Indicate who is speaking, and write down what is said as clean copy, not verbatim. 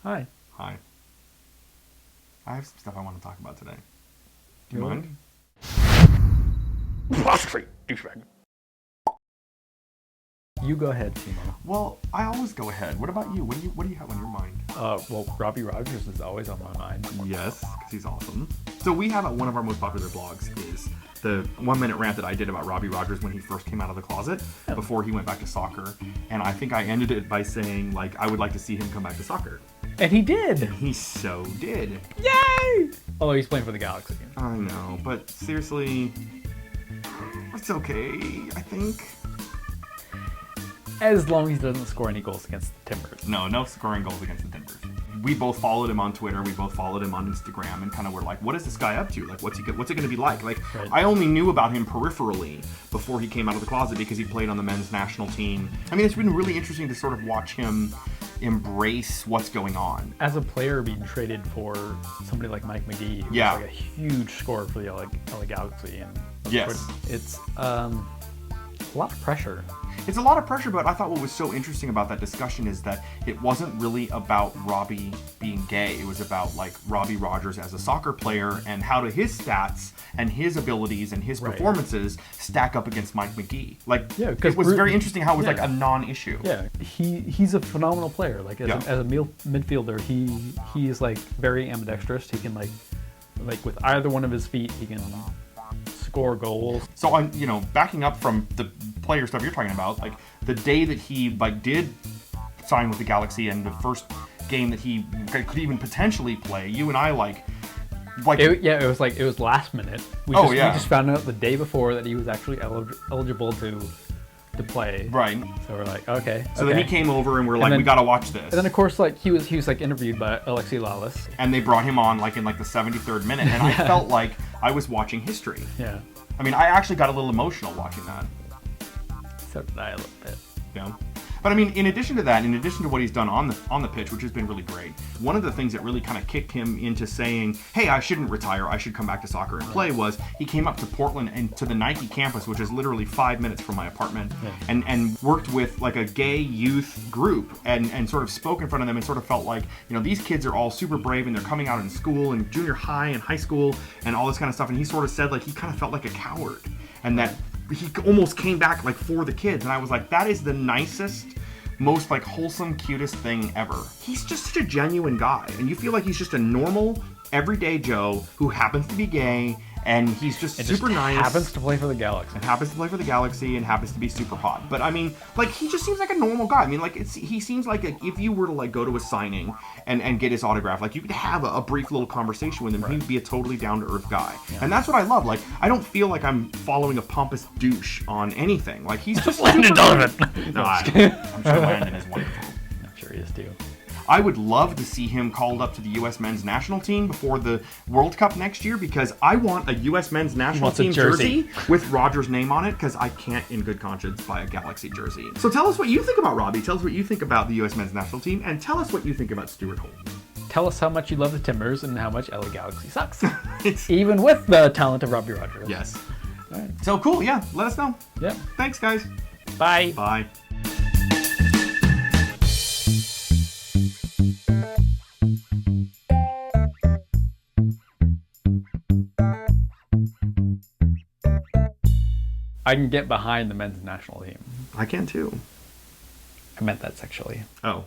Speaker 1: Hi.
Speaker 2: Hi. I have some stuff I want to talk about today. Do
Speaker 1: Really?
Speaker 2: you mind?
Speaker 1: Douchebag. You go ahead, Timo.
Speaker 2: Well, I always go ahead. What about you? What do you have on your mind?
Speaker 1: Well, Robbie Rogers is always on my mind.
Speaker 2: Yes, because he's awesome. So we have one of our most popular blogs is the 1 minute rant that I did about Robbie Rogers when he first came out of the closet before he went back to soccer. And I think I ended it by saying, like, I would like to see him come back to soccer.
Speaker 1: And he did!
Speaker 2: He so did.
Speaker 1: Yay! Although he's playing for the Galaxy.
Speaker 2: I know, but seriously, it's okay, I think.
Speaker 1: As long as he doesn't score any goals against the Timbers.
Speaker 2: No scoring goals against the Timbers. We both followed him on Twitter. We both followed him on Instagram, and kind of were like, "What is this guy up to? Like, what's it going to be like?" Like,
Speaker 1: Right.
Speaker 2: I only knew about him peripherally before he came out of the closet because he played on the men's national team. I mean, it's been really interesting to sort of watch him embrace what's going on.
Speaker 1: As a player being traded for somebody like Mike McGee, who's
Speaker 2: Yeah.
Speaker 1: like a huge scorer for the LA Galaxy, and
Speaker 2: Yes.
Speaker 1: it's a lot of pressure.
Speaker 2: It's a lot of pressure, but I thought what was so interesting about that discussion is that it wasn't really about Robbie being gay. It was about, like, Robbie Rogers as a soccer player and how do his stats and his abilities and his
Speaker 1: Right.
Speaker 2: performances stack up against Mike McGee. Like,
Speaker 1: Yeah, 'cause
Speaker 2: it was very interesting how it was like
Speaker 1: yeah.
Speaker 2: a non-issue.
Speaker 1: Yeah, he's a phenomenal player. Like as a midfielder, he is like very ambidextrous. He can like with either one of his feet, he can score goals.
Speaker 2: So I'm, backing up from the player stuff you're talking about, like the day that he did sign with the Galaxy and the first game that he could even potentially play, you and I
Speaker 1: It was last minute. We just found out the day before that he was actually eligible to play.
Speaker 2: Right.
Speaker 1: So we're like, okay.
Speaker 2: So then he came over and we're like,
Speaker 1: then-
Speaker 2: we gotta watch this.
Speaker 1: And then of course like he was like interviewed by Alexi Lalas.
Speaker 2: And they brought him on like in like the 73rd minute, and I felt like I was watching history.
Speaker 1: Yeah.
Speaker 2: I mean, I actually got a little emotional watching that.
Speaker 1: So did I a little bit.
Speaker 2: Yeah. But I mean, in addition to that, in addition to what he's done on the pitch, which has been really great, one of the things that really kind of kicked him into saying, hey, I shouldn't retire, I should come back to soccer and play, was he came up to Portland and to the Nike campus, which is literally 5 minutes from my apartment, and worked with like a gay youth group and sort of spoke in front of them and sort of felt like, these kids are all super brave and they're coming out in school and junior high and high school and all this kind of stuff. And he sort of said like he kind of felt like a coward and that he almost came back like for the kids. And I was like, that is the nicest, most like wholesome, cutest thing ever. He's just such a genuine guy, and you feel like he's just a normal, everyday Joe who happens to be gay, and he's just super nice.
Speaker 1: Happens to play for the Galaxy.
Speaker 2: And happens to play for the Galaxy and happens to be super hot. But I mean, like, he just seems like a normal guy. I mean, like, he seems like if you were to like go to a signing and get his autograph, like you could have a brief little conversation with him. Right. He'd be a totally down to earth guy, and that's what I love. Like, I don't feel like I'm following a pompous douche on anything. Like, he's just
Speaker 1: Landon Donovan.
Speaker 2: No, I'm sure Landon is wonderful.
Speaker 1: I'm sure he is too.
Speaker 2: I would love to see him called up to the U.S. men's national team before the World Cup next year, because I want a U.S. men's national team jersey with Rogers' name on it, because I can't in good conscience buy a Galaxy jersey. So tell us what you think about Robbie. Tell us what you think about the U.S. men's national team, and tell us what you think about Stuart Holt.
Speaker 1: Tell us how much you love the Timbers and how much LA Galaxy sucks. Even with the talent of Robbie Rogers.
Speaker 2: Yes.
Speaker 1: All right.
Speaker 2: So cool, yeah. Let us know.
Speaker 1: Yeah.
Speaker 2: Thanks, guys.
Speaker 1: Bye.
Speaker 2: Bye.
Speaker 1: I can get behind the men's national team.
Speaker 2: I can too.
Speaker 1: I meant that sexually.
Speaker 2: Oh.